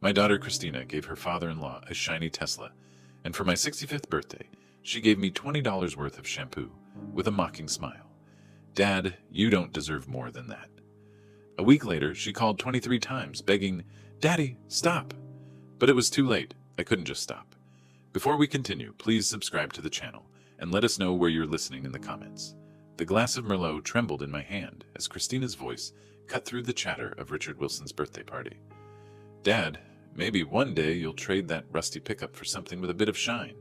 My daughter Christina gave her father-in-law a shiny Tesla, and for my 65th birthday, she gave me $20 worth of shampoo, with a mocking smile. Dad, you don't deserve more than that. A week later, she called 23 times, begging, Daddy, stop! But it was too late. I couldn't just stop. Before we continue, please subscribe to the channel, and let us know where you're listening in the comments. The glass of Merlot trembled in my hand as Christina's voice cut through the chatter of Richard Wilson's birthday party. Dad, maybe one day you'll trade that rusty pickup for something with a bit of shine.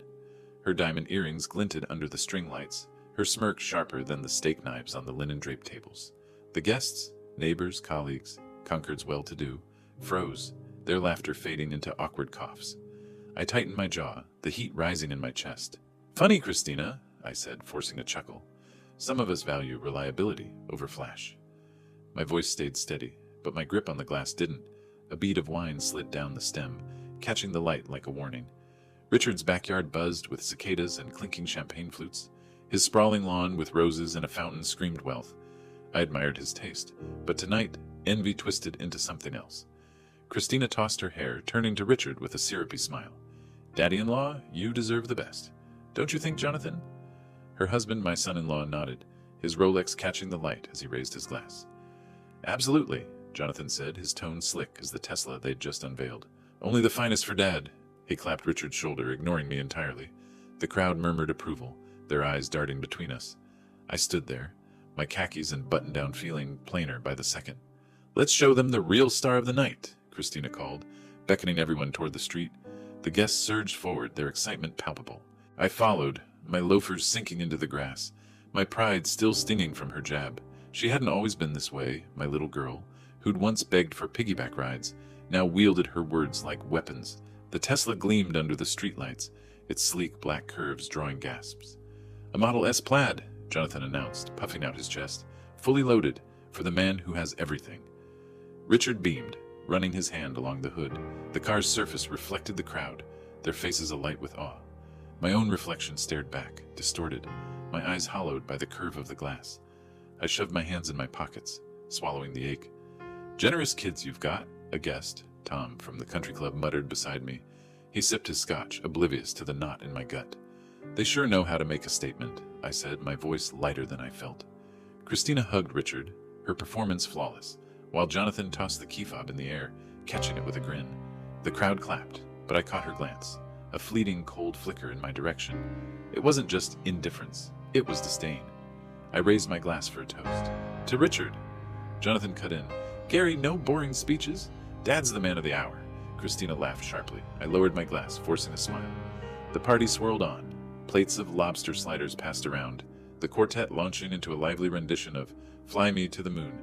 Her diamond earrings glinted under the string lights, her smirk sharper than the steak knives on the linen-draped tables. The guests, neighbors, colleagues, Concord's well-to-do, froze, their laughter fading into awkward coughs. I tightened my jaw, the heat rising in my chest. Funny, Christina, I said, forcing a chuckle. Some of us value reliability over flash. My voice stayed steady, but my grip on the glass didn't. A bead of wine slid down the stem, catching the light like a warning. Richard's backyard buzzed with cicadas and clinking champagne flutes. His sprawling lawn with roses and a fountain screamed wealth. I admired his taste, but tonight, envy twisted into something else. Christina tossed her hair, turning to Richard with a syrupy smile. Daddy-in-law, you deserve the best. Don't you think, Jonathan? Her husband, my son-in-law, nodded, his Rolex catching the light as he raised his glass. Absolutely, Jonathan said, his tone slick as the Tesla they'd just unveiled. Only the finest for Dad. He clapped Richard's shoulder, ignoring me entirely. The crowd murmured approval, their eyes darting between us. I stood there, my khakis and button-down feeling plainer by the second. Let's show them the real star of the night, Christina called, beckoning everyone toward the street. The guests surged forward, their excitement palpable. I followed, my loafers sinking into the grass, my pride still stinging from her jab. She hadn't always been this way, my little girl, who'd once begged for piggyback rides, now wielded her words like weapons. The Tesla gleamed under the streetlights, its sleek black curves drawing gasps. A Model S Plaid, Jonathan announced, puffing out his chest, fully loaded, for the man who has everything. Richard beamed, running his hand along the hood. The car's surface reflected the crowd, their faces alight with awe. My own reflection stared back, distorted, my eyes hollowed by the curve of the glass. I shoved my hands in my pockets, swallowing the ache. Generous kids you've got, a guest, Tom from the country club muttered beside me. He sipped his scotch, oblivious to the knot in my gut. They sure know how to make a statement, I said, my voice lighter than I felt. Christina hugged Richard, her performance flawless, while Jonathan tossed the key fob in the air, catching it with a grin. The crowd clapped, but I caught her glance, a fleeting cold flicker in my direction. It wasn't just indifference, it was disdain. I raised my glass for a toast. To Richard. Jonathan cut in. Gary, no boring speeches. Dad's the man of the hour. Christina laughed sharply. I lowered my glass, forcing a smile. The party swirled on. Plates of lobster sliders passed around, the quartet launching into a lively rendition of Fly Me to the Moon.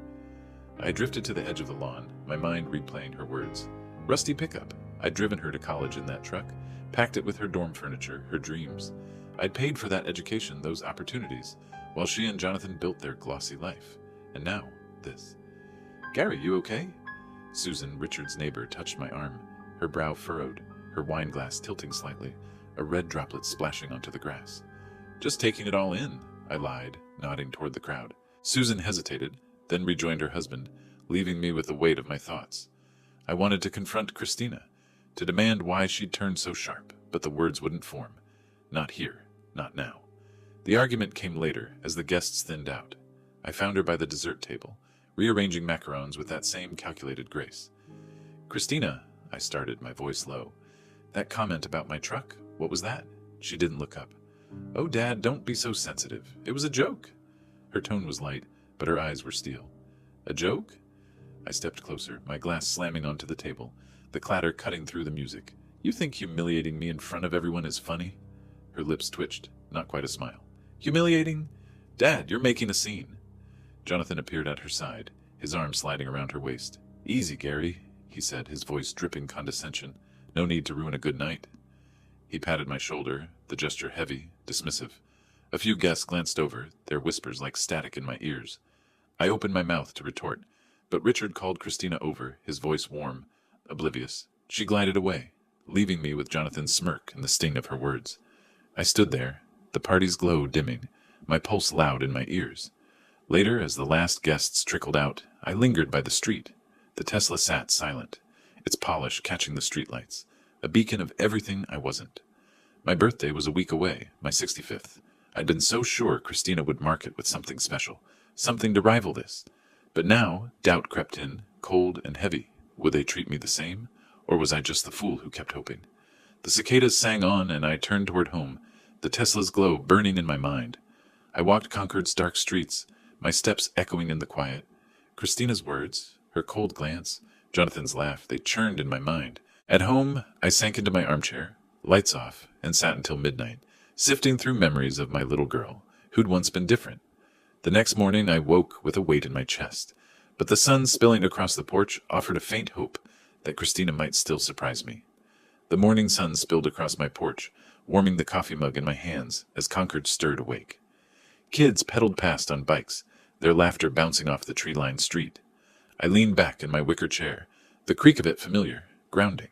I drifted to the edge of the lawn, my mind replaying her words. Rusty pickup. I'd driven her to college in that truck, packed it with her dorm furniture, her dreams. I'd paid for that education, those opportunities, while she and Jonathan built their glossy life. And now, this. Gary, you okay? Susan, Richard's neighbor, touched my arm, her brow furrowed, her wine glass tilting slightly, a red droplet splashing onto the grass. Just taking it all in, I lied, nodding toward the crowd. Susan hesitated, then rejoined her husband, leaving me with the weight of my thoughts. I wanted to confront Christina, to demand why she'd turned so sharp, but the words wouldn't form. Not here, not now. The argument came later, as the guests thinned out. I found her by the dessert table, rearranging macarons with that same calculated grace. Christina, I started, my voice low. That comment about my truck, what was that? She didn't look up. Oh, Dad, don't be so sensitive. It was a joke. Her tone was light, but her eyes were steel. A joke? I stepped closer, my glass slamming onto the table, the clatter cutting through the music. You think humiliating me in front of everyone is funny? Her lips twitched, not quite a smile. Humiliating? Dad, you're making a scene. Jonathan appeared at her side, his arm sliding around her waist. Easy, Gary, he said, his voice dripping condescension. No need to ruin a good night. He patted my shoulder, the gesture heavy, dismissive. A few guests glanced over, their whispers like static in my ears. I opened my mouth to retort, but Richard called Christina over, his voice warm, oblivious. She glided away, leaving me with Jonathan's smirk and the sting of her words. I stood there, the party's glow dimming, my pulse loud in my ears. Later, as the last guests trickled out, I lingered by the street. The Tesla sat silent, its polish catching the streetlights, a beacon of everything I wasn't. My birthday was a week away, my 65th. I'd been so sure Christina would mark it with something special, something to rival this. But now, doubt crept in, cold and heavy. Would they treat me the same? Or was I just the fool who kept hoping? The cicadas sang on, and I turned toward home, the Tesla's glow burning in my mind. I walked Concord's dark streets, my steps echoing in the quiet. Christina's words, her cold glance, Jonathan's laugh, they churned in my mind. At home, I sank into my armchair, lights off, and sat until midnight, sifting through memories of my little girl, who'd once been different. The next morning I woke with a weight in my chest, but the sun spilling across the porch offered a faint hope that Christina might still surprise me. The morning sun spilled across my porch, warming the coffee mug in my hands as Concord stirred awake. Kids pedaled past on bikes, their laughter bouncing off the tree-lined street. I leaned back in my wicker chair, the creak of it familiar, grounding.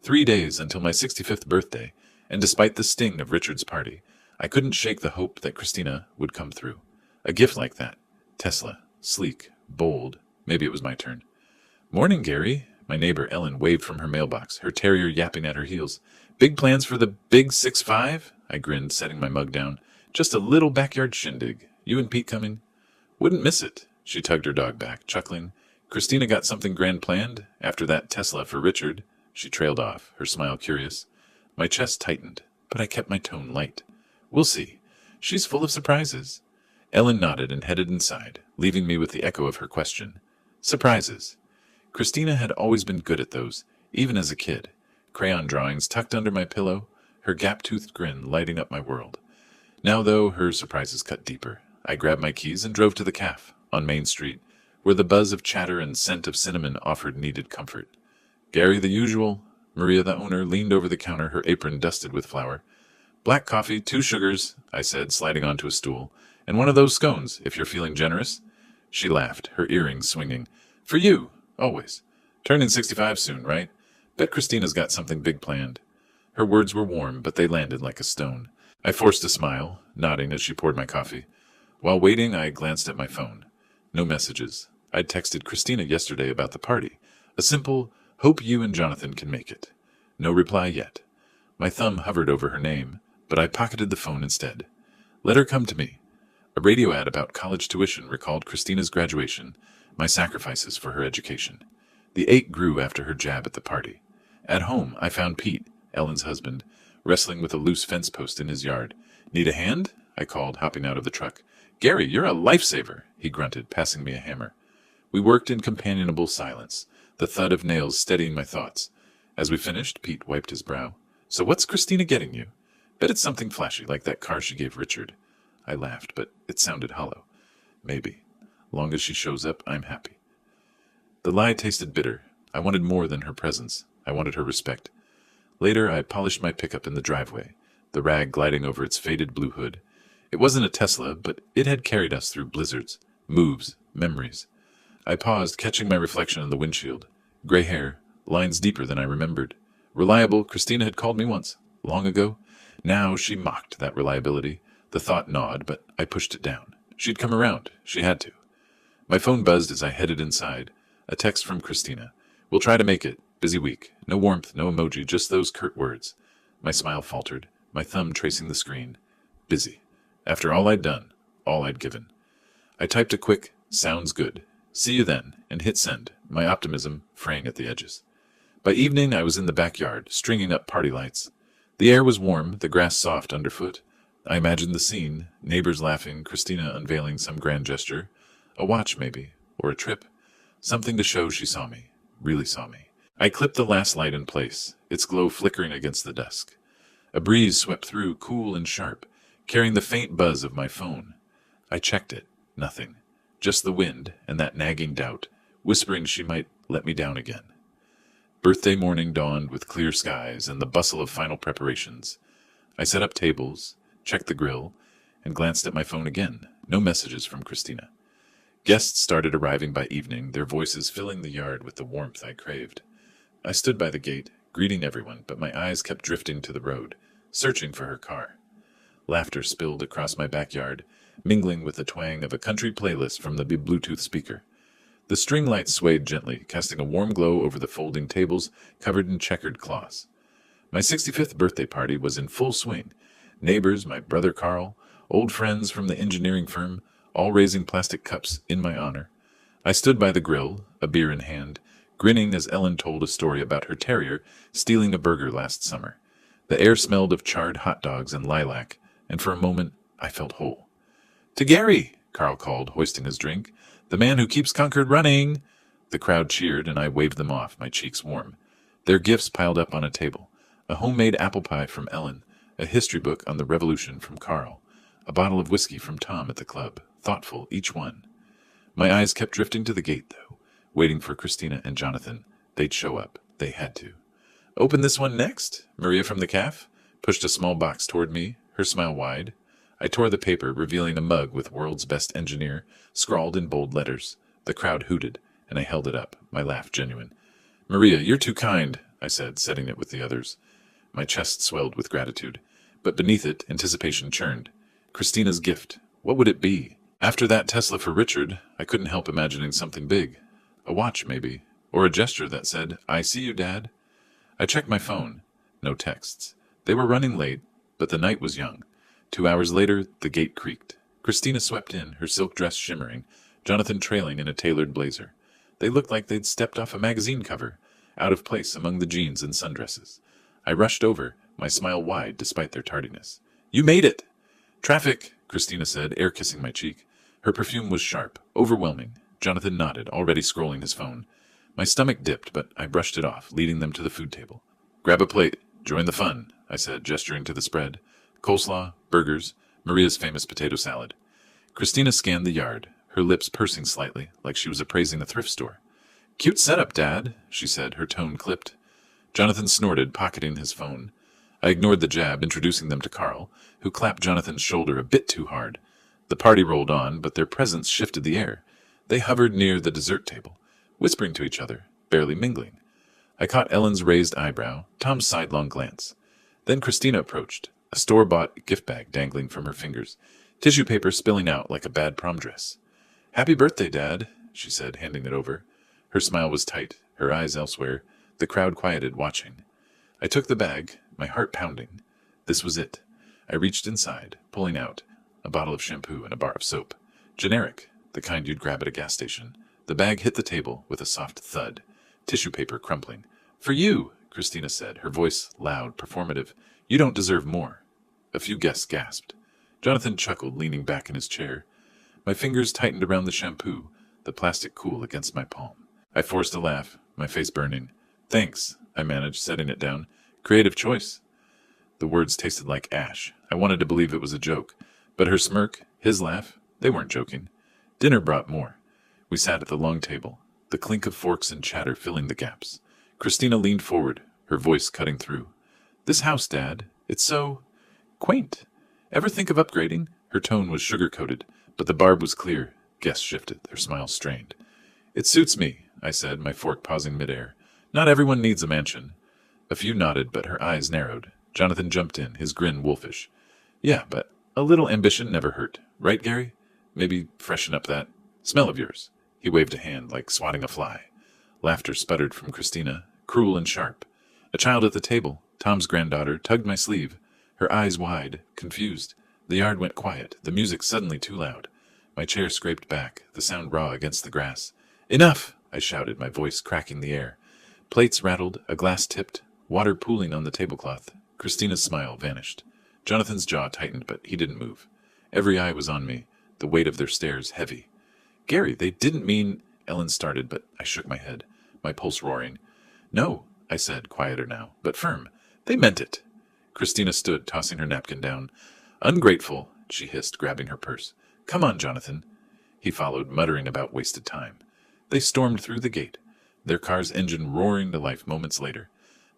3 days until my 65th birthday, and despite the sting of Richard's party, I couldn't shake the hope that Christina would come through. A gift like that. Tesla. Sleek. Bold. Maybe it was my turn. "Morning, Gary." My neighbor Ellen waved from her mailbox, her terrier yapping at her heels. "Big plans for the big 6-5?" I grinned, setting my mug down. "Just a little backyard shindig. You and Pete coming?" "Wouldn't miss it." She tugged her dog back, chuckling. "Christina got something grand planned? After that Tesla for Richard?" She trailed off, her smile curious. My chest tightened, but I kept my tone light. "We'll see. She's full of surprises." Ellen nodded and headed inside, leaving me with the echo of her question. Surprises. Christina had always been good at those, even as a kid. Crayon drawings tucked under my pillow, her gap-toothed grin lighting up my world. Now, though, her surprises cut deeper. I grabbed my keys and drove to the cafe, on Main Street, where the buzz of chatter and scent of cinnamon offered needed comfort. Gary the usual. Maria the owner leaned over the counter, her apron dusted with flour. "Black coffee, 2 sugars," I said, sliding onto a stool. "And one of those scones, if you're feeling generous." She laughed, her earrings swinging. "For you, always. Turning 65 soon, right? Bet Christina's got something big planned." Her words were warm, but they landed like a stone. I forced a smile, nodding as she poured my coffee. While waiting, I glanced at my phone. No messages. I'd texted Christina yesterday about the party. A simple, "Hope you and Jonathan can make it." No reply yet. My thumb hovered over her name, but I pocketed the phone instead. Let her come to me. A radio ad about college tuition recalled Christina's graduation, my sacrifices for her education. The ache grew after her jab at the party. At home, I found Pete, Ellen's husband, wrestling with a loose fence post in his yard. "Need a hand?" I called, hopping out of the truck. "Gary, you're a lifesaver," he grunted, passing me a hammer. We worked in companionable silence, the thud of nails steadying my thoughts. As we finished, Pete wiped his brow. "So what's Christina getting you? Bet it's something flashy, like that car she gave Richard." I laughed, but it sounded hollow. "Maybe. Long as she shows up, I'm happy." The lie tasted bitter. I wanted more than her presence. I wanted her respect. Later, I polished my pickup in the driveway, the rag gliding over its faded blue hood. It wasn't a Tesla, but it had carried us through blizzards, moves, memories. I paused, catching my reflection in the windshield. Gray hair, lines deeper than I remembered. Reliable, Christina had called me once, long ago. Now she mocked that reliability. The thought gnawed, but I pushed it down. She'd come around. She had to. My phone buzzed as I headed inside. A text from Christina. "We'll try to make it. Busy week. No warmth, no emoji, just those curt words." My smile faltered, my thumb tracing the screen. Busy. After all I'd done, all I'd given. I typed a quick, "Sounds good. See you then," and hit send, my optimism fraying at the edges. By evening, I was in the backyard, stringing up party lights. The air was warm, the grass soft underfoot. I imagined the scene, neighbors laughing, Christina unveiling some grand gesture. A watch, maybe, or a trip. Something to show she saw me, really saw me. I clipped the last light in place, its glow flickering against the dusk. A breeze swept through, cool and sharp, carrying the faint buzz of my phone. I checked it. Nothing. Just the wind and that nagging doubt, whispering she might let me down again. Birthday morning dawned with clear skies and the bustle of final preparations. I set up tables, checked the grill, and glanced at my phone again. No messages from Christina. Guests started arriving by evening, their voices filling the yard with the warmth I craved. I stood by the gate, greeting everyone, but my eyes kept drifting to the road, searching for her car. Laughter spilled across my backyard, mingling with the twang of a country playlist from the Bluetooth speaker. The string light swayed gently, casting a warm glow over the folding tables covered in checkered cloths. My 65th birthday party was in full swing. Neighbors, my brother Carl, old friends from the engineering firm, all raising plastic cups in my honor. I stood by the grill, a beer in hand, grinning as Ellen told a story about her terrier stealing a burger last summer. The air smelled of charred hot dogs and lilac, and for a moment I felt whole. "To Gary!" Carl called, hoisting his drink. "The man who keeps Concord running!" The crowd cheered, and I waved them off, my cheeks warm. Their gifts piled up on a table. A homemade apple pie from Ellen, a history book on the Revolution from Carl, a bottle of whiskey from Tom at the club, thoughtful, each one. My eyes kept drifting to the gate, though, waiting for Christina and Jonathan. They'd show up. They had to. "Open this one next?" Maria from the caf pushed a small box toward me, her smile wide. I tore the paper, revealing a mug with "World's Best Engineer" scrawled in bold letters. The crowd hooted, and I held it up, my laugh genuine. "Maria, you're too kind," I said, setting it with the others. My chest swelled with gratitude, but beneath it, anticipation churned. Christina's gift. What would it be? After that Tesla for Richard, I couldn't help imagining something big. A watch, maybe, or a gesture that said, "I see you, Dad." I checked my phone. No texts. They were running late, but the night was young. 2 hours later, the gate creaked. Christina swept in, her silk dress shimmering, Jonathan trailing in a tailored blazer. They looked like they'd stepped off a magazine cover, out of place among the jeans and sundresses. I rushed over, my smile wide despite their tardiness. "You made it!" "Traffic," Christina said, air-kissing my cheek. Her perfume was sharp, overwhelming. Jonathan nodded, already scrolling his phone. My stomach dipped, but I brushed it off, leading them to the food table. "Grab a plate. Join the fun," I said, gesturing to the spread. Coleslaw, burgers, Maria's famous potato salad. Christina scanned the yard, her lips pursing slightly, like she was appraising a thrift store. "Cute setup, Dad," she said, her tone clipped. Jonathan snorted, pocketing his phone. I ignored the jab, introducing them to Carl, who clapped Jonathan's shoulder a bit too hard. The party rolled on, but their presence shifted the air. They hovered near the dessert table, whispering to each other, barely mingling. I caught Ellen's raised eyebrow, Tom's sidelong glance. Then Christina approached, a store-bought gift bag dangling from her fingers, tissue paper spilling out like a bad prom dress. "Happy birthday, Dad," she said, handing it over. Her smile was tight, her eyes elsewhere. The crowd quieted, watching. I took the bag, my heart pounding. This was it. I reached inside, pulling out a bottle of shampoo and a bar of soap. Generic, the kind you'd grab at a gas station. The bag hit the table with a soft thud, tissue paper crumpling. "For you," Christina said, her voice loud, performative. "You don't deserve more." A few guests gasped. Jonathan chuckled, leaning back in his chair. My fingers tightened around the shampoo, the plastic cool against my palm. I forced a laugh, my face burning. "Thanks," I managed, setting it down. "Creative choice." The words tasted like ash. I wanted to believe it was a joke, but her smirk, his laugh, they weren't joking. Dinner brought more. We sat at the long table, the clink of forks and chatter filling the gaps. Christina leaned forward, her voice cutting through. "This house, Dad, it's so quaint. Ever think of upgrading?" Her tone was sugar-coated, but the barb was clear. Guests shifted, their smiles strained. "It suits me," I said, my fork pausing midair. "Not everyone needs a mansion." A few nodded, but her eyes narrowed. Jonathan jumped in, his grin wolfish. "Yeah, but a little ambition never hurt. Right, Gary? Maybe freshen up that smell of yours." He waved a hand, like swatting a fly. Laughter sputtered from Christina, cruel and sharp. A child at the table, Tom's granddaughter, tugged my sleeve, her eyes wide, confused. The yard went quiet, the music suddenly too loud. My chair scraped back, the sound raw against the grass. "Enough!" I shouted, my voice cracking the air. Plates rattled, a glass tipped, water pooling on the tablecloth. Christina's smile vanished. Jonathan's jaw tightened, but he didn't move. Every eye was on me, the weight of their stares heavy. "Gary, they didn't mean—" Ellen started, but I shook my head, my pulse roaring. "No," I said, quieter now, but firm. "They meant it." Christina stood, tossing her napkin down. "Ungrateful," she hissed, grabbing her purse. "Come on, Jonathan." He followed, muttering about wasted time. They stormed through the gate, their car's engine roaring to life moments later.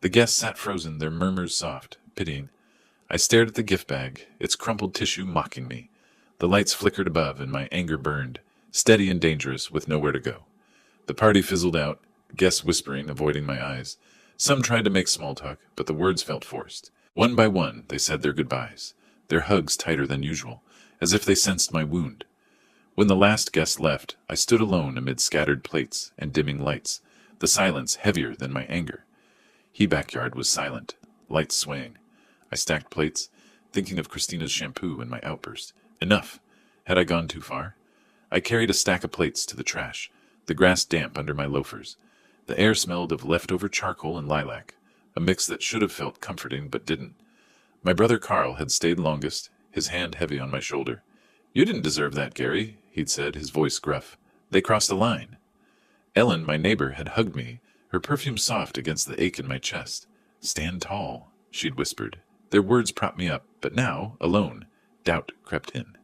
The guests sat frozen, their murmurs soft, pitying. I stared at the gift bag, its crumpled tissue mocking me. The lights flickered above, and my anger burned, steady and dangerous, with nowhere to go. The party fizzled out, guests whispering, avoiding my eyes. Some tried to make small talk, but the words felt forced. One by one, they said their goodbyes, their hugs tighter than usual, as if they sensed my wound. When the last guest left, I stood alone amid scattered plates and dimming lights, the silence heavier than my anger. He backyard was silent, lights swaying. I stacked plates, thinking of Christina's shampoo and my outburst. Enough! Had I gone too far? I carried a stack of plates to the trash, the grass damp under my loafers. The air smelled of leftover charcoal and lilac, a mix that should have felt comforting but didn't. My brother Carl had stayed longest, his hand heavy on my shoulder. "You didn't deserve that, Gary," he'd said, his voice gruff. "They crossed a line." Ellen, my neighbor, had hugged me, her perfume soft against the ache in my chest. "Stand tall," she'd whispered. Their words propped me up, but now, alone, doubt crept in.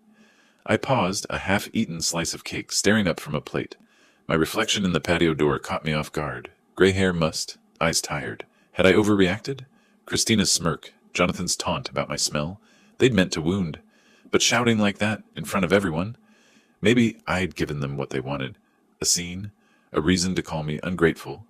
I paused, a half-eaten slice of cake staring up from a plate. My reflection in the patio door caught me off guard. Gray hair mussed, eyes tired. Had I overreacted? Christina's smirk, Jonathan's taunt about my smell, they'd meant to wound. But shouting like that, in front of everyone? Maybe I'd given them what they wanted. A scene, a reason to call me ungrateful.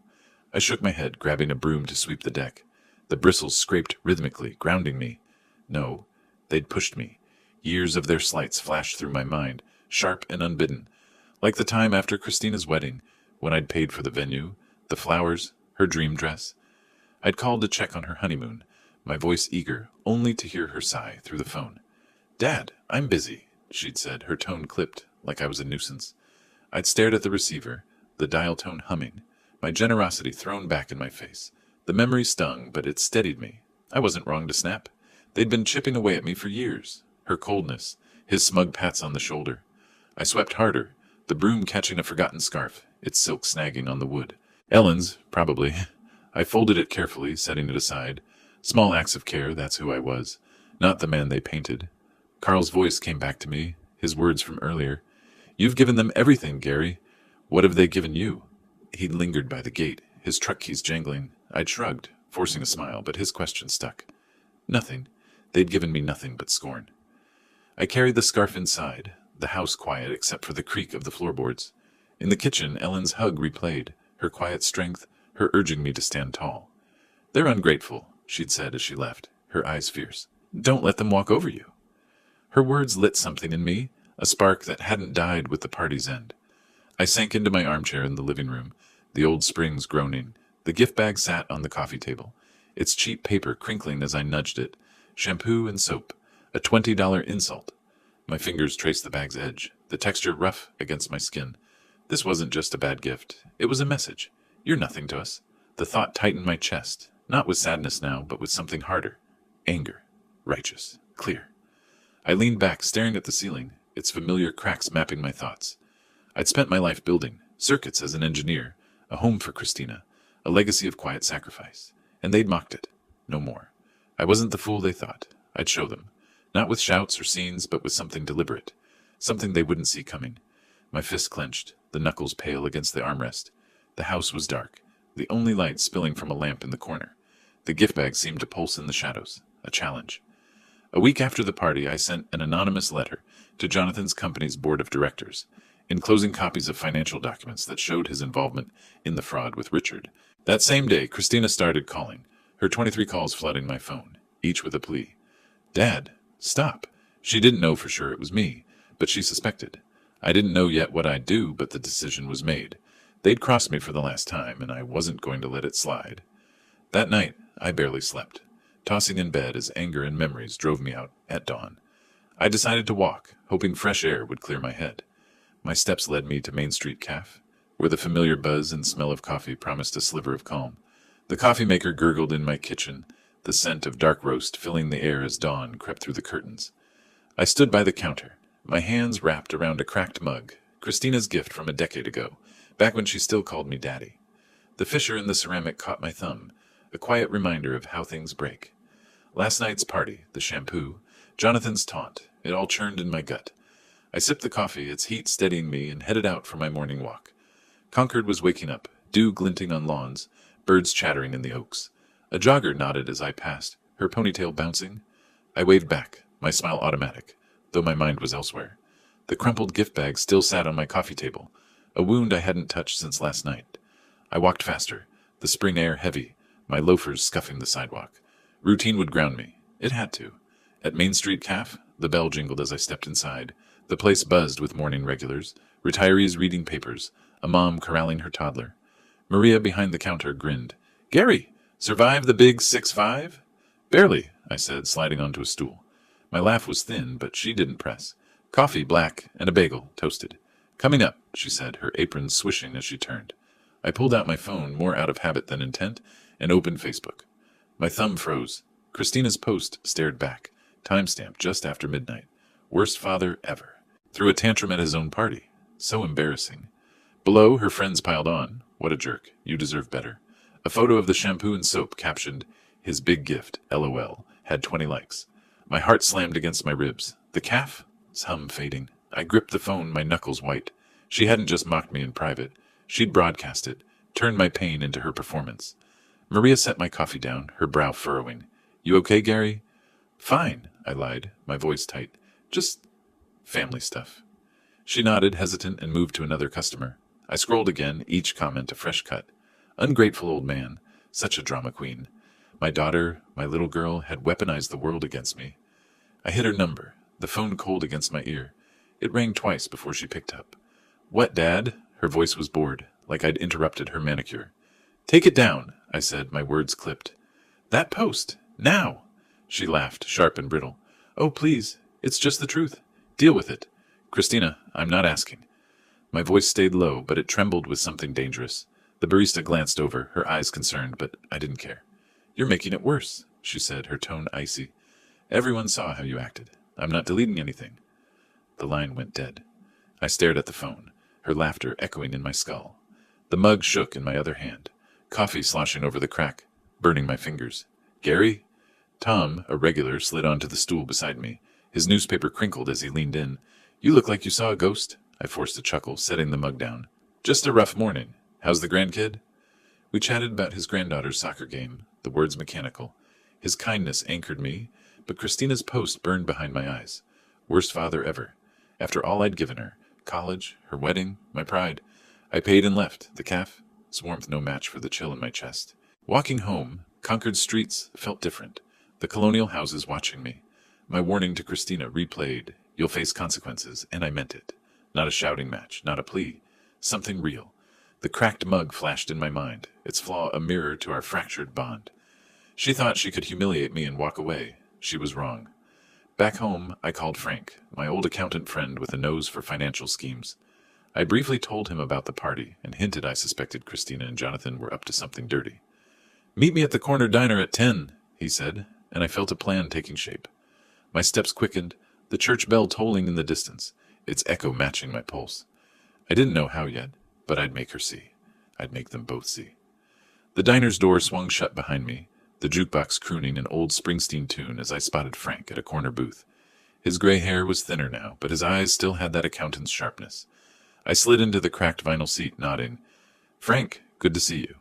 I shook my head, grabbing a broom to sweep the deck. The bristles scraped rhythmically, grounding me. No, they'd pushed me. Years of their slights flashed through my mind, sharp and unbidden. Like the time after Christina's wedding, when I'd paid for the venue, the flowers, her dream dress. I'd called to check on her honeymoon, my voice eager, only to hear her sigh through the phone. "Dad, I'm busy," she'd said, her tone clipped, like I was a nuisance. I'd stared at the receiver, the dial tone humming, my generosity thrown back in my face. The memory stung, but it steadied me. I wasn't wrong to snap. They'd been chipping away at me for years. Her coldness, his smug pats on the shoulder. I swept harder, the broom catching a forgotten scarf, its silk snagging on the wood. Ellen's, probably. I folded it carefully, setting it aside. Small acts of care, that's who I was. Not the man they painted. Carl's voice came back to me, his words from earlier. "You've given them everything, Gary. What have they given you?" He'd lingered by the gate, his truck keys jangling. I'd shrugged, forcing a smile, but his question stuck. Nothing. They'd given me nothing but scorn. I carried the scarf inside, the house quiet except for the creak of the floorboards. In the kitchen, Ellen's hug replayed, her quiet strength, her urging me to stand tall. "They're ungrateful," she'd said as she left, her eyes fierce. "Don't let them walk over you." Her words lit something in me, a spark that hadn't died with the party's end. I sank into my armchair in the living room, the old springs groaning. The gift bag sat on the coffee table, its cheap paper crinkling as I nudged it. Shampoo and soap, a $20 insult. My fingers traced the bag's edge, the texture rough against my skin. This wasn't just a bad gift. It was a message. "You're nothing to us." The thought tightened my chest, not with sadness now, but with something harder. Anger. Righteous. Clear. I leaned back, staring at the ceiling, its familiar cracks mapping my thoughts. I'd spent my life building, circuits as an engineer, a home for Christina, a legacy of quiet sacrifice. And they'd mocked it. No more. I wasn't the fool they thought. I'd show them. Not with shouts or scenes, but with something deliberate. Something they wouldn't see coming. My fist clenched, the knuckles pale against the armrest. The house was dark, the only light spilling from a lamp in the corner. The gift bag seemed to pulse in the shadows. A challenge. A week after the party, I sent an anonymous letter to Jonathan's company's board of directors, enclosing copies of financial documents that showed his involvement in the fraud with Richard. That same day, Christina started calling, her 23 calls flooding my phone, each with a plea. "Dad, stop." She didn't know for sure it was me, but she suspected. I didn't know yet what I'd do, but the decision was made. They'd crossed me for the last time, and I wasn't going to let it slide. That night, I barely slept, tossing in bed as anger and memories drove me out at dawn. I decided to walk, hoping fresh air would clear my head. My steps led me to Main Street Cafe, where the familiar buzz and smell of coffee promised a sliver of calm. The coffee maker gurgled in my kitchen, the scent of dark roast filling the air as dawn crept through the curtains. I stood by the counter, my hands wrapped around a cracked mug, Christina's gift from a decade ago, back when she still called me Daddy. The fissure in the ceramic caught my thumb, a quiet reminder of how things break. Last night's party, the shampoo, Jonathan's taunt, it all churned in my gut. I sipped the coffee, its heat steadying me, and headed out for my morning walk. Concord was waking up, dew glinting on lawns, birds chattering in the oaks. A jogger nodded as I passed, her ponytail bouncing. I waved back, my smile automatic, though my mind was elsewhere. The crumpled gift bag still sat on my coffee table, a wound I hadn't touched since last night. I walked faster, the spring air heavy, my loafers scuffing the sidewalk. Routine would ground me. It had to. At Main Street Cafe, the bell jingled as I stepped inside, The place buzzed with morning regulars, retirees reading papers, a mom corralling her toddler. Maria behind the counter grinned. "Gary, survive the big 6-5?" "Barely," I said, sliding onto a stool. My laugh was thin, but she didn't press. "Coffee, black, and a bagel, toasted." "Coming up," she said, her apron swishing as she turned. I pulled out my phone, more out of habit than intent, and opened Facebook. My thumb froze. Christina's post stared back. Timestamp just after midnight. Worst father ever. Threw a tantrum at his own party. So embarrassing. Below, her friends piled on. "What a jerk. You deserve better." A photo of the shampoo and soap captioned, "His big gift, LOL," had 20 likes. My heart slammed against my ribs. The calf? Hum fading. I gripped the phone, my knuckles white. She hadn't just mocked me in private. She'd broadcast it, turned my pain into her performance. Maria set my coffee down, her brow furrowing. "You okay, Gary?" "Fine," I lied, my voice tight. "Just family stuff." She nodded, hesitant, and moved to another customer. I scrolled again, each comment a fresh cut. Ungrateful old man. Such a drama queen. My daughter, my little girl, had weaponized the world against me. I hit her number, the phone cold against my ear. It rang twice before she picked up. "What, Dad?" Her voice was bored, like I'd interrupted her manicure. "Take it down," I said, my words clipped. "That post! Now!" She laughed, sharp and brittle. "Oh, please, it's just the truth. Deal with it. Christina, I'm not asking." My voice stayed low, but it trembled with something dangerous. The barista glanced over, her eyes concerned, but I didn't care. "You're making it worse," she said, her tone icy. "Everyone saw how you acted. I'm not deleting anything." The line went dead. I stared at the phone, her laughter echoing in my skull. The mug shook in my other hand, coffee sloshing over the crack, burning my fingers. "Gary?" Tom, a regular, slid onto the stool beside me. His newspaper crinkled as he leaned in. "You look like you saw a ghost." I forced a chuckle, setting the mug down. "Just a rough morning. How's the grandkid?" We chatted about his granddaughter's soccer game, the words mechanical. His kindness anchored me, but Christina's post burned behind my eyes. Worst father ever. After all I'd given her, college, her wedding, my pride, I paid and left, the calf, its warmth no match for the chill in my chest. Walking home, Concord's streets felt different, the colonial houses watching me. My warning to Christina replayed, "You'll face consequences," and I meant it. Not a shouting match, not a plea. Something real. The cracked mug flashed in my mind, its flaw a mirror to our fractured bond. She thought she could humiliate me and walk away. She was wrong. Back home, I called Frank, my old accountant friend with a nose for financial schemes. I briefly told him about the party and hinted I suspected Christina and Jonathan were up to something dirty. "Meet me at the corner diner at 10, he said, and I felt a plan taking shape. My steps quickened, the church bell tolling in the distance, its echo matching my pulse. I didn't know how yet, but I'd make her see. I'd make them both see. The diner's door swung shut behind me, the jukebox crooning an old Springsteen tune as I spotted Frank at a corner booth. His gray hair was thinner now, but his eyes still had that accountant's sharpness. I slid into the cracked vinyl seat, nodding. "Frank, good to see you."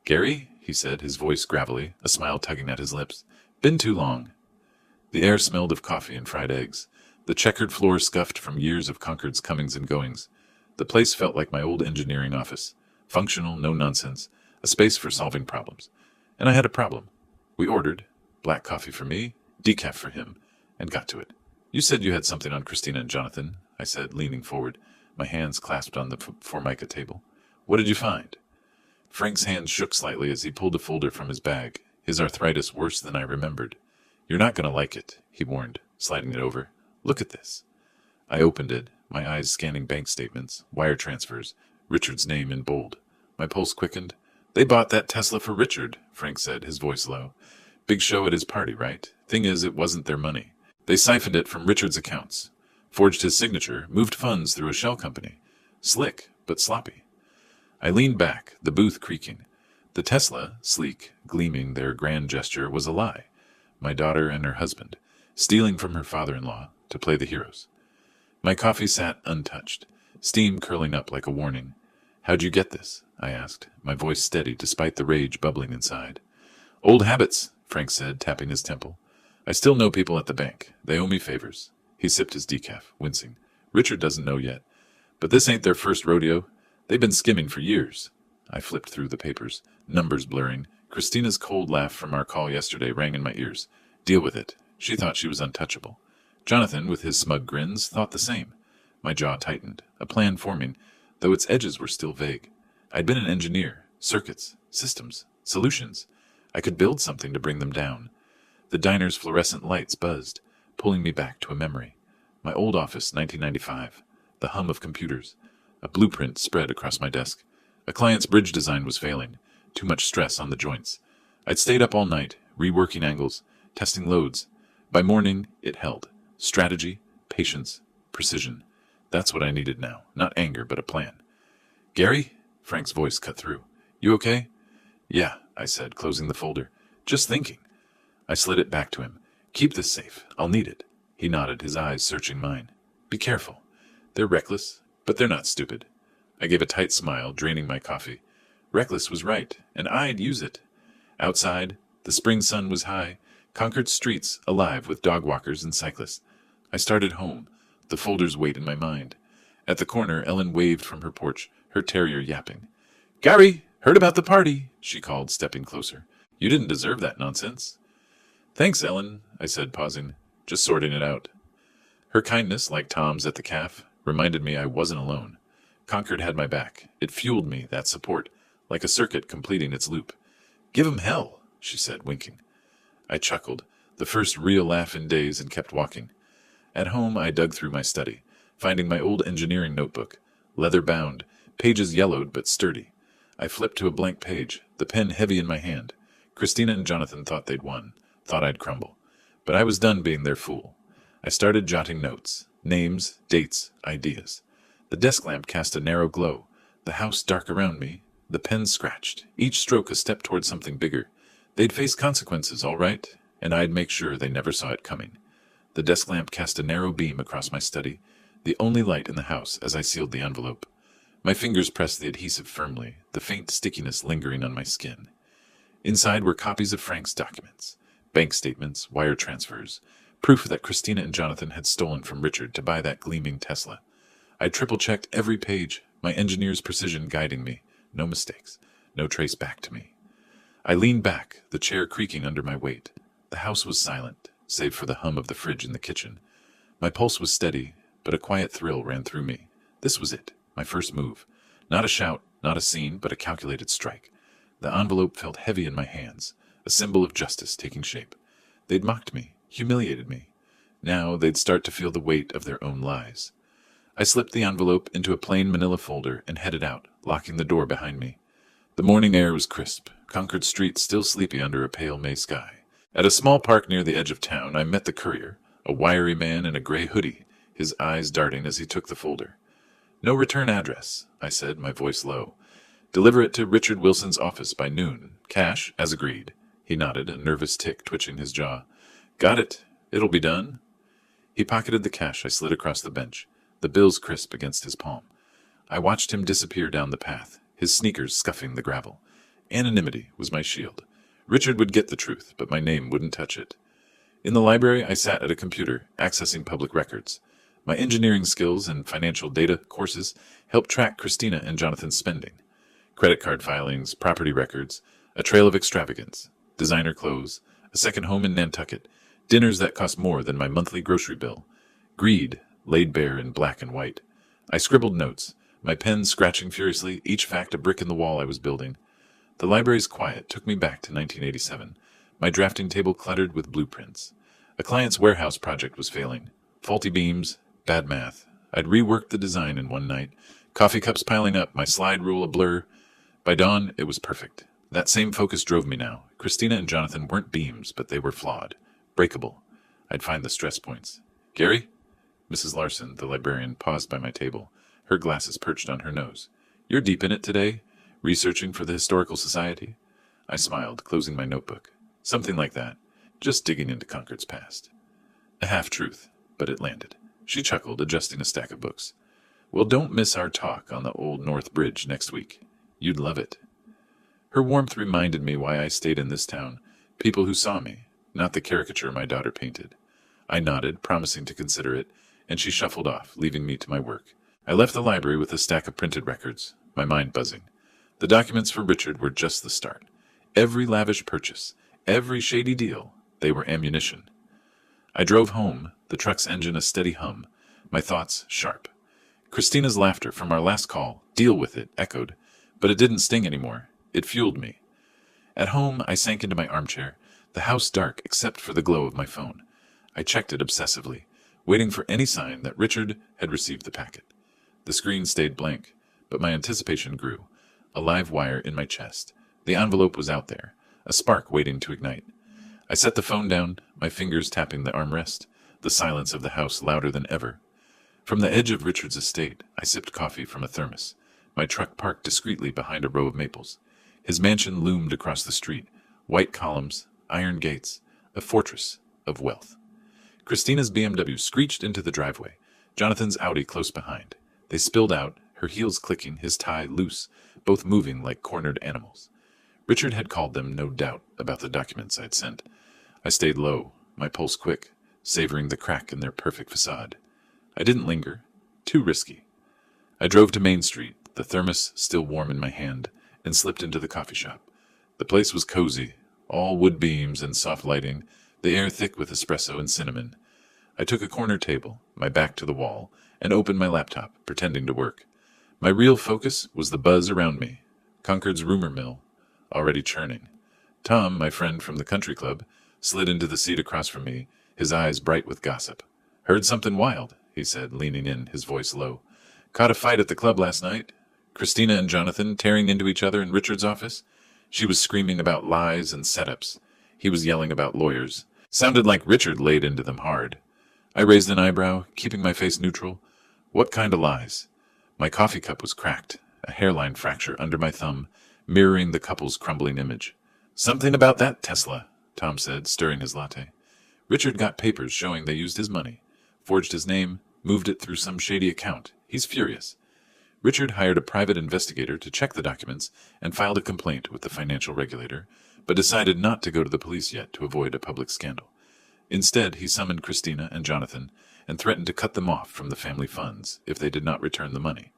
"Gary?" he said, his voice gravelly, a smile tugging at his lips. "Been too long." The air smelled of coffee and fried eggs. The checkered floor scuffed from years of Concord's comings and goings. The place felt like my old engineering office. Functional, no nonsense, a space for solving problems. And I had a problem. We ordered, black coffee for me, decaf for him, and got to it. "You said you had something on Christina and Jonathan," I said, leaning forward, my hands clasped on the Formica table. "What did you find?" Frank's hand shook slightly as he pulled a folder from his bag, his arthritis worse than I remembered. "You're not going to like it," he warned, sliding it over. "Look at this." I opened it, my eyes scanning bank statements, wire transfers, Richard's name in bold. My pulse quickened. "They bought that Tesla for Richard," Frank said, his voice low. "Big show at his party, right? Thing is, it wasn't their money. They siphoned it from Richard's accounts, forged his signature, moved funds through a shell company. Slick, but sloppy." I leaned back, the booth creaking. The Tesla, sleek, gleaming, their grand gesture, was a lie. My daughter and her husband, stealing from her father-in-law to play the heroes. My coffee sat untouched, steam curling up like a warning. "How'd you get this?" I asked, my voice steady despite the rage bubbling inside. "Old habits," Frank said, tapping his temple. "I still know people at the bank. They owe me favors." He sipped his decaf, wincing. "Richard doesn't know yet. But this ain't their first rodeo. They've been skimming for years." I flipped through the papers, numbers blurring. Christina's cold laugh from our call yesterday rang in my ears. Deal with it. She thought she was untouchable. Jonathan, with his smug grins, thought the same. My jaw tightened, a plan forming, though its edges were still vague. I'd been an engineer, circuits, systems, solutions. I could build something to bring them down. The diner's fluorescent lights buzzed, pulling me back to a memory. My old office, 1995. The hum of computers. A blueprint spread across my desk. A client's bridge design was failing. Too much stress on the joints. I'd stayed up all night, reworking angles, testing loads. By morning, it held. Strategy, patience, precision. That's what I needed now. Not anger, but a plan. "Gary?" Frank's voice cut through. "You okay?" "Yeah," I said, closing the folder. "Just thinking." I slid it back to him. "Keep this safe. I'll need it." He nodded, his eyes searching mine. "Be careful. They're reckless, but they're not stupid." I gave a tight smile, draining my coffee. Reckless was right, and I'd use it. Outside, the spring sun was high, Concord's streets alive with dog walkers and cyclists. I started home, the folder's weight in my mind. At the corner, Ellen waved from her porch, her terrier yapping. "Gary, heard about the party," she called, stepping closer. "You didn't deserve that nonsense." "Thanks, Ellen," I said, pausing, just sorting it out. Her kindness, like Tom's at the calf, reminded me I wasn't alone. Concord had my back. It fueled me, that support, like a circuit completing its loop. "Give 'em hell," she said, winking. I chuckled, the first real laugh in days, and kept walking. At home, I dug through my study, finding my old engineering notebook, leather-bound, pages yellowed but sturdy. I flipped to a blank page, the pen heavy in my hand. Christina and Jonathan thought they'd won, thought I'd crumble. But I was done being their fool. I started jotting notes, names, dates, ideas. The desk lamp cast a narrow glow, the house dark around me, the pen scratched, each stroke a step toward something bigger. They'd face consequences, all right, and I'd make sure they never saw it coming. The desk lamp cast a narrow beam across my study, the only light in the house as I sealed the envelope. My fingers pressed the adhesive firmly, the faint stickiness lingering on my skin. Inside were copies of Frank's documents, bank statements, wire transfers, proof that Christina and Jonathan had stolen from Richard to buy that gleaming Tesla. I triple-checked every page, my engineer's precision guiding me. No mistakes, no trace back to me. I leaned back, the chair creaking under my weight. The house was silent, save for the hum of the fridge in the kitchen. My pulse was steady, but a quiet thrill ran through me. This was it, my first move. Not a shout, not a scene, but a calculated strike. The envelope felt heavy in my hands, a symbol of justice taking shape. They'd mocked me, humiliated me. Now they'd start to feel the weight of their own lies. I slipped the envelope into a plain manila folder and headed out, locking the door behind me. The morning air was crisp, Concord Street still sleepy under a pale May sky. At a small park near the edge of town, I met the courier, a wiry man in a gray hoodie, his eyes darting as he took the folder. "No return address," I said, my voice low. "Deliver it to Richard Wilson's office by noon. Cash, as agreed." He nodded, a nervous tick twitching his jaw. "Got it. It'll be done." He pocketed the cash I slid across the bench, the bills crisp against his palm. I watched him disappear down the path, his sneakers scuffing the gravel. Anonymity was my shield. Richard would get the truth, but my name wouldn't touch it. In the library, I sat at a computer, accessing public records. My engineering skills and financial data courses helped track Christina and Jonathan's spending. Credit card filings, property records, a trail of extravagance, designer clothes, a second home in Nantucket, dinners that cost more than my monthly grocery bill. Greed laid bare in black and white. I scribbled notes, my pen scratching furiously, each fact a brick in the wall I was building. The library's quiet took me back to 1987, my drafting table cluttered with blueprints. A client's warehouse project was failing. Faulty beams, bad math. I'd reworked the design in one night, coffee cups piling up, my slide rule a blur. By dawn, it was perfect. That same focus drove me now. Christina and Jonathan weren't beams, but they were flawed, breakable. I'd find the stress points. "Gary?" Mrs. Larson, the librarian, paused by my table, her glasses perched on her nose. "You're deep in it today? Researching for the Historical Society?" I smiled, closing my notebook. "Something like that. Just digging into Concord's past." A half-truth, but it landed. She chuckled, adjusting a stack of books. "Well, don't miss our talk on the Old North Bridge next week. You'd love it." Her warmth reminded me why I stayed in this town. People who saw me, not the caricature my daughter painted. I nodded, promising to consider it, and she shuffled off, leaving me to my work. I left the library with a stack of printed records, my mind buzzing. The documents for Richard were just the start. Every lavish purchase, every shady deal, they were ammunition. I drove home, the truck's engine a steady hum, my thoughts sharp. Christina's laughter from our last call, "Deal with it," echoed, but it didn't sting anymore. It fueled me. At home, I sank into my armchair, the house dark except for the glow of my phone. I checked it obsessively, waiting for any sign that Richard had received the packet. The screen stayed blank, but my anticipation grew, a live wire in my chest. The envelope was out there, a spark waiting to ignite. I set the phone down, my fingers tapping the armrest, the silence of the house louder than ever. From the edge of Richard's estate, I sipped coffee from a thermos, my truck parked discreetly behind a row of maples. His mansion loomed across the street, white columns, iron gates, a fortress of wealth. Christina's BMW screeched into the driveway, Jonathan's Audi close behind. They spilled out, her heels clicking, his tie loose, both moving like cornered animals. Richard had called them, no doubt, about the documents I'd sent. I stayed low, my pulse quick, savoring the crack in their perfect facade. I didn't linger. Too risky. I drove to Main Street, the thermos still warm in my hand, and slipped into the coffee shop. The place was cozy, all wood beams and soft lighting, the air thick with espresso and cinnamon. I took a corner table, my back to the wall, and opened my laptop, pretending to work. My real focus was the buzz around me. Concord's rumor mill, already churning. Tom, my friend from the country club, slid into the seat across from me, his eyes bright with gossip. "Heard something wild," he said, leaning in, his voice low. "Caught a fight at the club last night. Christina and Jonathan tearing into each other in Richard's office. She was screaming about lies and setups. He was yelling about lawyers. Sounded like Richard laid into them hard." I raised an eyebrow, keeping my face neutral. "What kind of lies?" My coffee cup was cracked, a hairline fracture under my thumb, mirroring the couple's crumbling image. "Something about that Tesla," Tom said, stirring his latte. "Richard got papers showing they used his money, forged his name, moved it through some shady account. He's furious. Richard hired a private investigator to check the documents and filed a complaint with the financial regulator, but decided not to go to the police yet to avoid a public scandal. Instead, he summoned Christina and Jonathan and threatened to cut them off from the family funds if they did not return the money.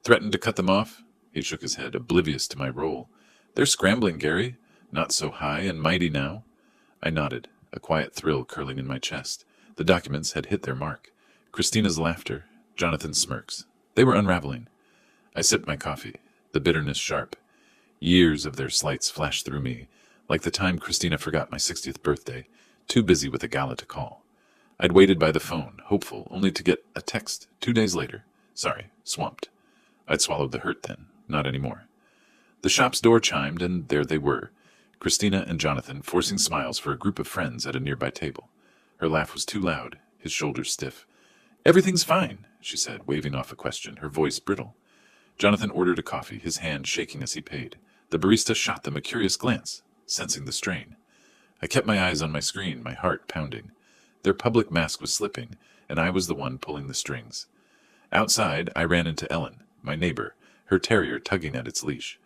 "Threatened to cut them off?" He shook his head, oblivious to my role. "They're scrambling, Gary. Not so high and mighty now." I nodded, a quiet thrill curling in my chest. The documents had hit their mark. Christina's laughter, Jonathan's smirks. They were unraveling. I sipped my coffee, the bitterness sharp. Years of their slights flashed through me, like the time Christina forgot my 60th birthday, too busy with a gala to call. I'd waited by the phone, hopeful, only to get a text 2 days later. "Sorry, swamped." I'd swallowed the hurt then, not anymore. The shop's door chimed, and there they were, Christina and Jonathan forcing smiles for a group of friends at a nearby table. Her laugh was too loud, his shoulders stiff. "Everything's fine," she said, waving off a question, her voice brittle. Jonathan ordered a coffee, his hand shaking as he paid. The barista shot them a curious glance, sensing the strain. I kept my eyes on my screen, my heart pounding. Their public mask was slipping, and I was the one pulling the strings. Outside, I ran into Ellen, my neighbor, her terrier tugging at its leash.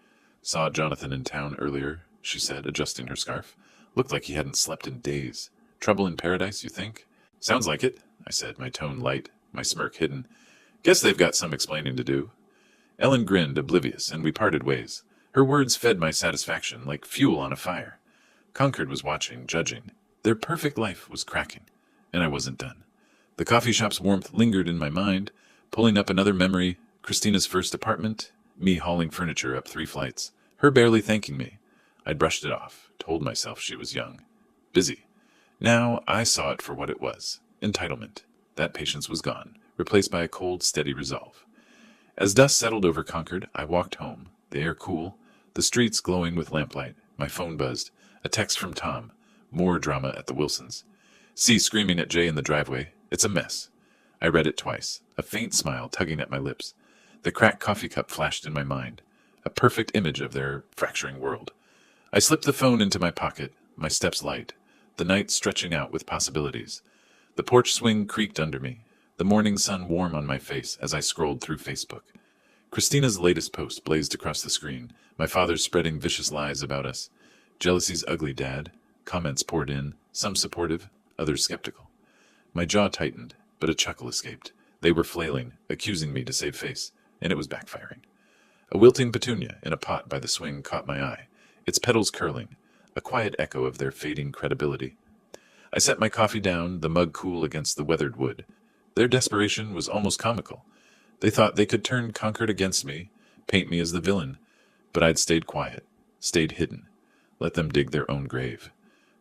"Saw Jonathan in town earlier," she said, adjusting her scarf. "Looked like he hadn't slept in days. Trouble in paradise, you think?" "Sounds like it," I said, my tone light, my smirk hidden. "Guess they've got some explaining to do." Ellen grinned, oblivious, and we parted ways. Her words fed my satisfaction like fuel on a fire. Concord was watching, judging. Their perfect life was cracking, and I wasn't done. The coffee shop's warmth lingered in my mind, pulling up another memory, Christina's first apartment, me hauling furniture up 3 flights, her barely thanking me. I'd brushed it off, told myself she was young. Busy. Now I saw it for what it was. Entitlement. That patience was gone, replaced by a cold, steady resolve. As dust settled over Concord, I walked home, the air cool, the streets glowing with lamplight. My phone buzzed. A text from Tom. More drama at the Wilsons. C screaming at Jay in the driveway. "It's a mess." I read it twice, a faint smile tugging at my lips. The cracked coffee cup flashed in my mind, a perfect image of their fracturing world. I slipped the phone into my pocket, my steps light, the night stretching out with possibilities. The porch swing creaked under me, the morning sun warm on my face as I scrolled through Facebook. Christina's latest post blazed across the screen, my father's spreading vicious lies about us. Jealousy's ugly dad. Comments poured in, some supportive, others skeptical. My jaw tightened, but a chuckle escaped. They were flailing, accusing me to save face, and it was backfiring. A wilting petunia in a pot by the swing caught my eye, its petals curling, a quiet echo of their fading credibility. I set my coffee down, the mug cool against the weathered wood. Their desperation was almost comical. They thought they could turn Concord against me, paint me as the villain, but I'd stayed quiet, stayed hidden, let them dig their own grave.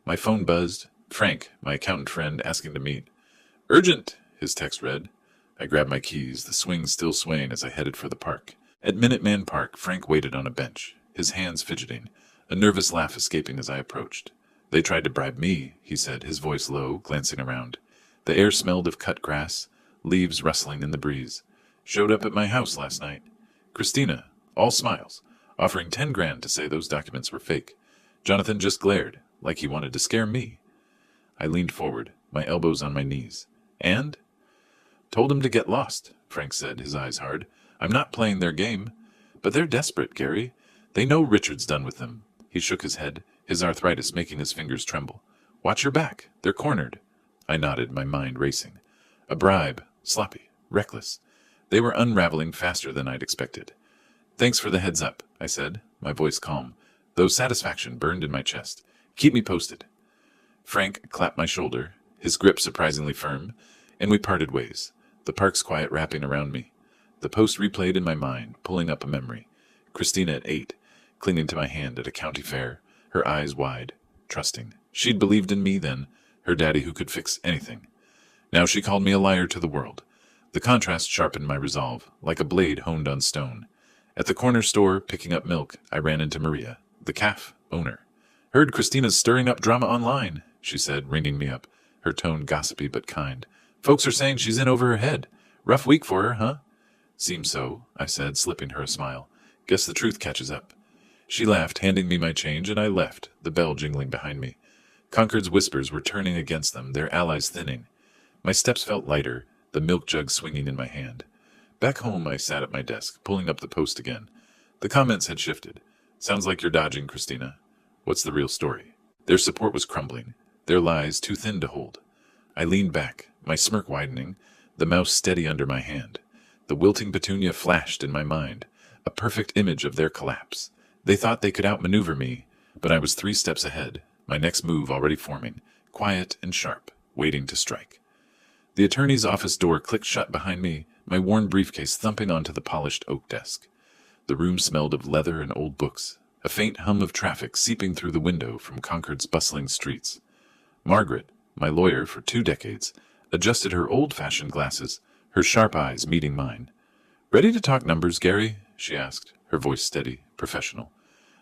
My phone buzzed. Frank, my accountant friend, asking to meet. Urgent, his text read. I grabbed my keys, the swing still swaying as I headed for the park. At Minuteman Park, Frank waited on a bench, his hands fidgeting, a nervous laugh escaping as I approached. They tried to bribe me, he said, his voice low, glancing around. The air smelled of cut grass, leaves rustling in the breeze. Showed up at my house last night. Christina, all smiles, offering 10 grand to say those documents were fake. Jonathan just glared, like he wanted to scare me. I leaned forward, my elbows on my knees. And? Told him to get lost, Frank said, his eyes hard. I'm not playing their game. But they're desperate, Gary. They know Richard's done with them. He shook his head, his arthritis making his fingers tremble. Watch your back. They're cornered. I nodded, my mind racing. A bribe. Sloppy. Reckless. They were unraveling faster than I'd expected. Thanks for the heads up, I said, my voice calm, though satisfaction burned in my chest. Keep me posted. Frank clapped my shoulder, his grip surprisingly firm, and we parted ways, the park's quiet wrapping around me. The post replayed in my mind, pulling up a memory. Christina at 8, clinging to my hand at a county fair, her eyes wide, trusting. She'd believed in me then, her daddy who could fix anything. Now she called me a liar to the world. The contrast sharpened my resolve, like a blade honed on stone. At the corner store, picking up milk, I ran into Maria, the calf owner. Heard Christina's stirring up drama online, she said, ringing me up, her tone gossipy but kind. Folks are saying she's in over her head. Rough week for her, huh? Seems so, I said, slipping her a smile. Guess the truth catches up. She laughed, handing me my change, and I left, the bell jingling behind me. Concord's whispers were turning against them, their allies thinning. My steps felt lighter, the milk jug swinging in my hand. Back home, I sat at my desk, pulling up the post again. The comments had shifted. Sounds like you're dodging, Christina. What's the real story? Their support was crumbling, their lies too thin to hold. I leaned back, my smirk widening, the mouse steady under my hand. The wilting petunia flashed in my mind, a perfect image of their collapse. They thought they could outmaneuver me, but I was 3 steps ahead, my next move already forming, quiet and sharp, waiting to strike. The attorney's office door clicked shut behind me, my worn briefcase thumping onto the polished oak desk. The room smelled of leather and old books, a faint hum of traffic seeping through the window from Concord's bustling streets. Margaret, my lawyer for 2 decades, adjusted her old-fashioned glasses, her sharp eyes meeting mine. Ready to talk numbers, Gary? She asked, her voice steady, professional.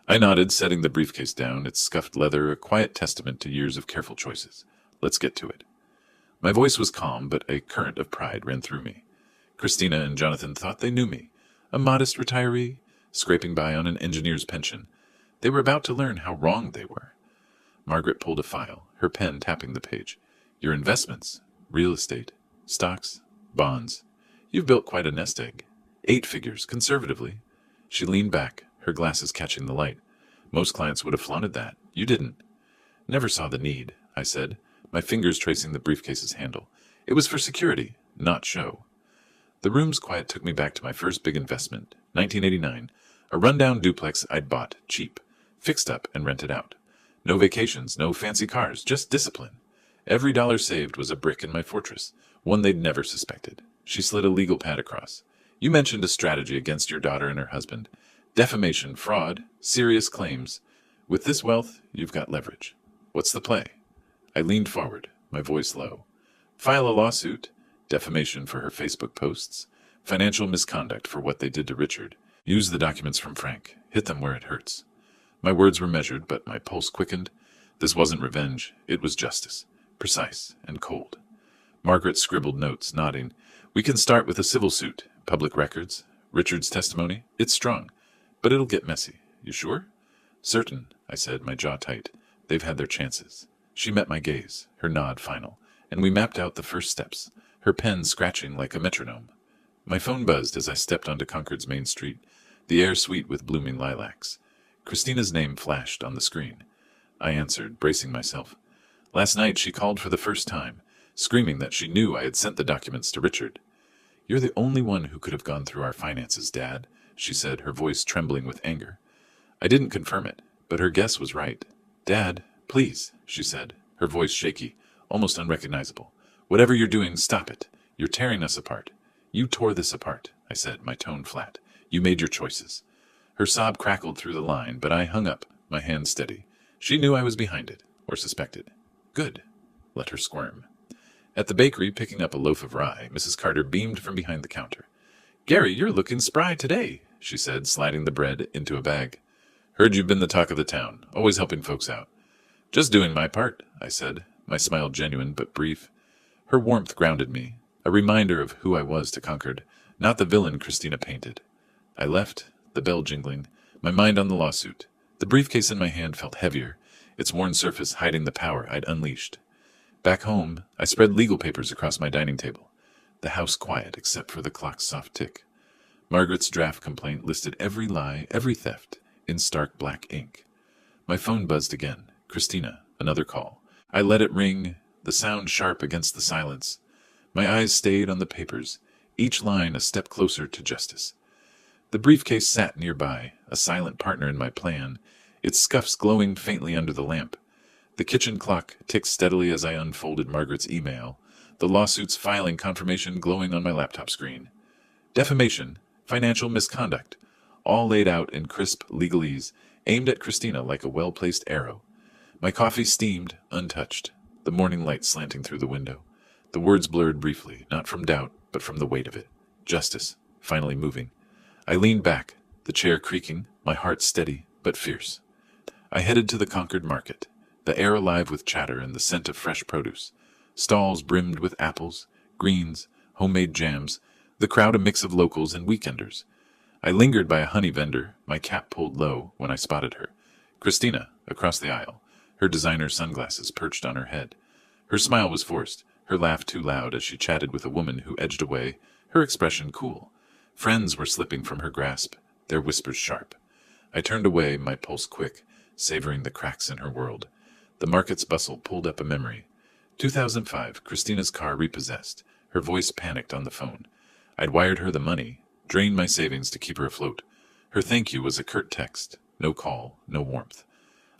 I nodded, setting the briefcase down, its scuffed leather a quiet testament to years of careful choices. Let's get to it. My voice was calm, but a current of pride ran through me. Christina and Jonathan thought they knew me, a modest retiree, scraping by on an engineer's pension. They were about to learn how wrong they were. Margaret pulled a file, her pen tapping the page. Your investments, real estate, stocks, bonds. You've built quite a nest egg. 8 figures, conservatively. She leaned back, her glasses catching the light. Most clients would have flaunted that. You didn't. Never saw the need, I said, my fingers tracing the briefcase's handle. It was for security, not show. The room's quiet took me back to my first big investment, 1989, a rundown duplex I'd bought, cheap, fixed up and rented out. No vacations, no fancy cars, just discipline. Every dollar saved was a brick in my fortress, one they'd never suspected. She slid a legal pad across. You mentioned a strategy against your daughter and her husband. Defamation, fraud, serious claims. With this wealth, you've got leverage. What's the play? I leaned forward, my voice low. File a lawsuit. Defamation for her Facebook posts. Financial misconduct for what they did to Richard. Use the documents from Frank. Hit them where it hurts. My words were measured, but my pulse quickened. This wasn't revenge. It was justice. Precise and cold. Margaret scribbled notes, nodding. We can start with a civil suit. Public records. Richard's testimony. It's strong. But it'll get messy. You sure? Certain, I said, my jaw tight. They've had their chances. She met my gaze, her nod final, and we mapped out the first steps, her pen scratching like a metronome. My phone buzzed as I stepped onto Concord's main street, the air sweet with blooming lilacs. Christina's name flashed on the screen. I answered, bracing myself. Last night she called for the first time, screaming that she knew I had sent the documents to Richard. You're the only one who could have gone through our finances, Dad, she said, her voice trembling with anger. I didn't confirm it, but her guess was right. Dad, please, she said, her voice shaky, almost unrecognizable. Whatever you're doing, stop it. You're tearing us apart. You tore this apart, I said, my tone flat. You made your choices. Her sob crackled through the line, but I hung up, my hand steady. She knew I was behind it, or suspected. Good. Let her squirm. At the bakery, picking up a loaf of rye, Mrs. Carter beamed from behind the counter. Gary, you're looking spry today, she said, sliding the bread into a bag. Heard you've been the talk of the town, always helping folks out. Just doing my part, I said, my smile genuine but brief. Her warmth grounded me, a reminder of who I was to Concord, not the villain Christina painted. I left, the bell jingling, my mind on the lawsuit. The briefcase in my hand felt heavier, its worn surface hiding the power I'd unleashed. Back home, I spread legal papers across my dining table, the house quiet except for the clock's soft tick. Margaret's draft complaint listed every lie, every theft, in stark black ink. My phone buzzed again. Christina, another call. I let it ring, the sound sharp against the silence. My eyes stayed on the papers, each line a step closer to justice. The briefcase sat nearby, a silent partner in my plan, its scuffs glowing faintly under the lamp. The kitchen clock ticked steadily as I unfolded Margaret's email, the lawsuit's filing confirmation glowing on my laptop screen. Defamation, financial misconduct, all laid out in crisp legalese, aimed at Christina like a well-placed arrow. My coffee steamed, untouched, the morning light slanting through the window. The words blurred briefly, not from doubt, but from the weight of it. Justice, finally moving. I leaned back, the chair creaking, my heart steady, but fierce. I headed to the Concord market, the air alive with chatter and the scent of fresh produce. Stalls brimmed with apples, greens, homemade jams, the crowd a mix of locals and weekenders. I lingered by a honey vendor, my cap pulled low, when I spotted her. Christina, across the aisle, her designer sunglasses perched on her head. Her smile was forced, her laugh too loud as she chatted with a woman who edged away, her expression cool. Friends were slipping from her grasp, their whispers sharp. I turned away, my pulse quick, savoring the cracks in her world. The market's bustle pulled up a memory. 2005, Christina's car repossessed, her voice panicked on the phone. I'd wired her the money, drained my savings to keep her afloat. Her thank you was a curt text, no call, no warmth.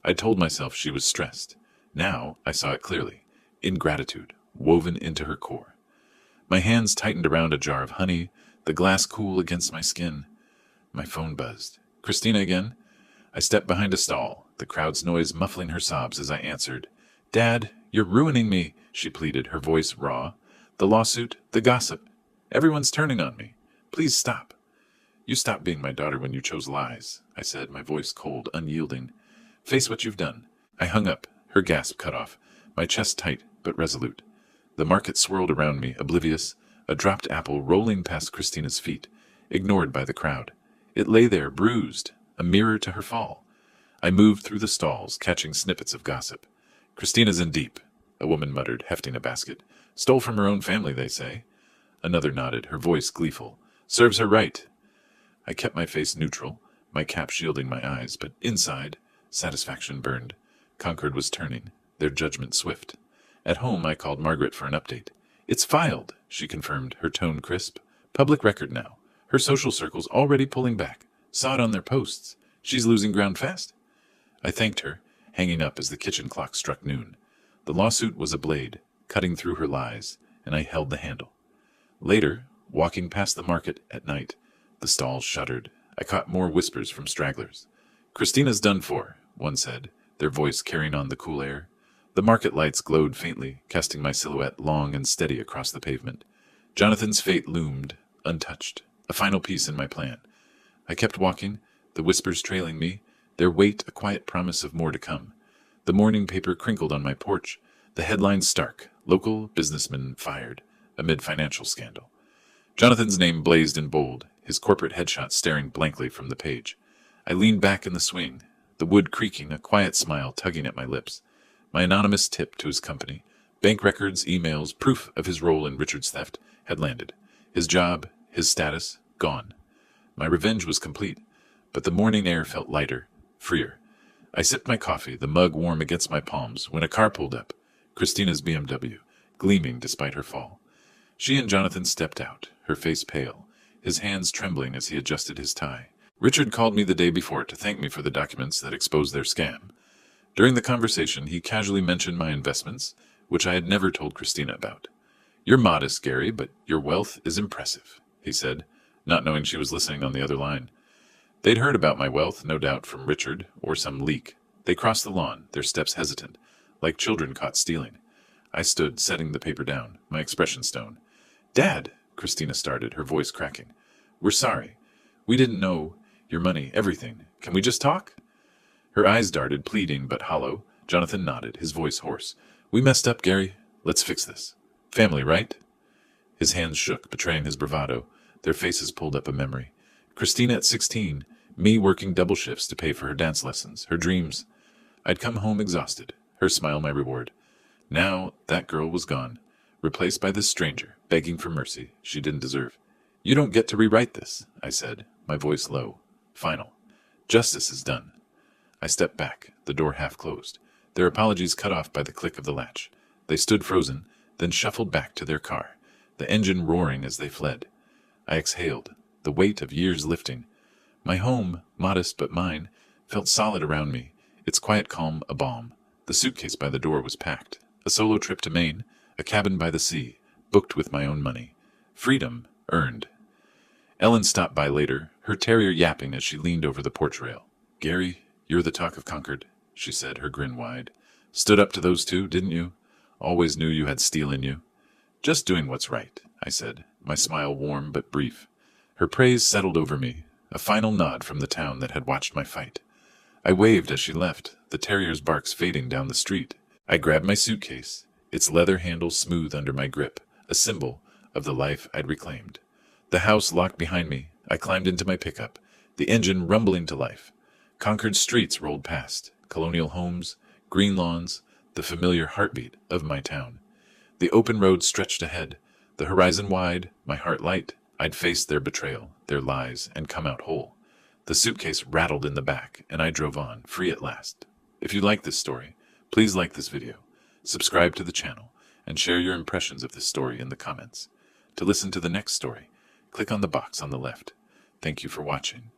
I told myself she was stressed. Now I saw it clearly. Ingratitude, woven into her core. My hands tightened around a jar of honey, the glass cool against my skin. My phone buzzed. Christina again? I stepped behind a stall, the crowd's noise muffling her sobs as I answered. Dad, you're ruining me, she pleaded, her voice raw. The lawsuit, the gossip. Everyone's turning on me. Please stop. You stopped being my daughter when you chose lies, I said, my voice cold, unyielding. Face what you've done. I hung up, her gasp cut off, my chest tight but resolute. The market swirled around me, oblivious, a dropped apple rolling past Christina's feet, ignored by the crowd. It lay there, bruised, a mirror to her fall. I moved through the stalls, catching snippets of gossip. Christina's in deep, a woman muttered, hefting a basket. Stole from her own family, they say. Another nodded, her voice gleeful. Serves her right. I kept my face neutral, my cap shielding my eyes, but inside, satisfaction burned. Concord was turning, their judgment swift. At home, I called Margaret for an update. It's filed, she confirmed, her tone crisp. Public record now. Her social circle's already pulling back. Saw it on their posts. She's losing ground fast. I thanked her, hanging up as the kitchen clock struck noon. The lawsuit was a blade, cutting through her lies, and I held the handle. Later, walking past the market at night, the stalls shuddered. I caught more whispers from stragglers. Christina's done for, one said, their voice carrying on the cool air. The market lights glowed faintly, casting my silhouette long and steady across the pavement. Jonathan's fate loomed, untouched, a final piece in my plan. I kept walking, the whispers trailing me, their weight a quiet promise of more to come. The morning paper crinkled on my porch, the headlines stark, local businessman fired, amid financial scandal. Jonathan's name blazed in bold, his corporate headshot staring blankly from the page. I leaned back in the swing, the wood creaking, a quiet smile tugging at my lips. My anonymous tip to his company, bank records, emails, proof of his role in Richard's theft, had landed. His job, his status, gone. My revenge was complete, but the morning air felt lighter, freer. I sipped my coffee, the mug warm against my palms, when a car pulled up, Christina's BMW, gleaming despite her fall. She and Jonathan stepped out, her face pale, his hands trembling as he adjusted his tie. Richard called me the day before to thank me for the documents that exposed their scam. During the conversation, he casually mentioned my investments, which I had never told Christina about. You're modest, Gary, but your wealth is impressive, he said, not knowing she was listening on the other line. They'd heard about my wealth, no doubt from Richard, or some leak. They crossed the lawn, their steps hesitant, like children caught stealing. I stood, setting the paper down, my expression stone. "Dad," Christina started, her voice cracking. "We're sorry. We didn't know. Your money, everything. Can we just talk?" Her eyes darted, pleading but hollow. Jonathan nodded, his voice hoarse. "We messed up, Gary. Let's fix this. Family, right?" His hands shook, betraying his bravado. Their faces pulled up a memory. Christina at 16, me working double shifts to pay for her dance lessons, her dreams. I'd come home exhausted, her smile my reward. Now that girl was gone, replaced by this stranger, begging for mercy she didn't deserve. "You don't get to rewrite this," I said, my voice low. Final. "Justice is done." I stepped back, the door half closed, their apologies cut off by the click of the latch. They stood frozen, then shuffled back to their car, the engine roaring as they fled. I exhaled, the weight of years lifting. My home, modest but mine, felt solid around me, its quiet calm a balm. The suitcase by the door was packed. A solo trip to Maine, a cabin by the sea, booked with my own money. Freedom earned. Ellen stopped by later, her terrier yapping as she leaned over the porch rail. "Gary, you're the talk of Concord," she said, her grin wide. "Stood up to those two, didn't you? Always knew you had steel in you." "Just doing what's right," I said, my smile warm but brief. Her praise settled over me, a final nod from the town that had watched my fight. I waved as she left, the terrier's barks fading down the street. I grabbed my suitcase, its leather handle smooth under my grip, a symbol of the life I'd reclaimed. The house locked behind me. I climbed into my pickup, the engine rumbling to life. Concord's streets rolled past, colonial homes, green lawns, the familiar heartbeat of my town. The open road stretched ahead, the horizon wide, my heart light. I'd faced their betrayal, their lies, and come out whole. The suitcase rattled in the back, and I drove on, free at last. If you like this story, please like this video, subscribe to the channel, and share your impressions of this story in the comments. To listen to the next story, click on the box on the left. Thank you for watching.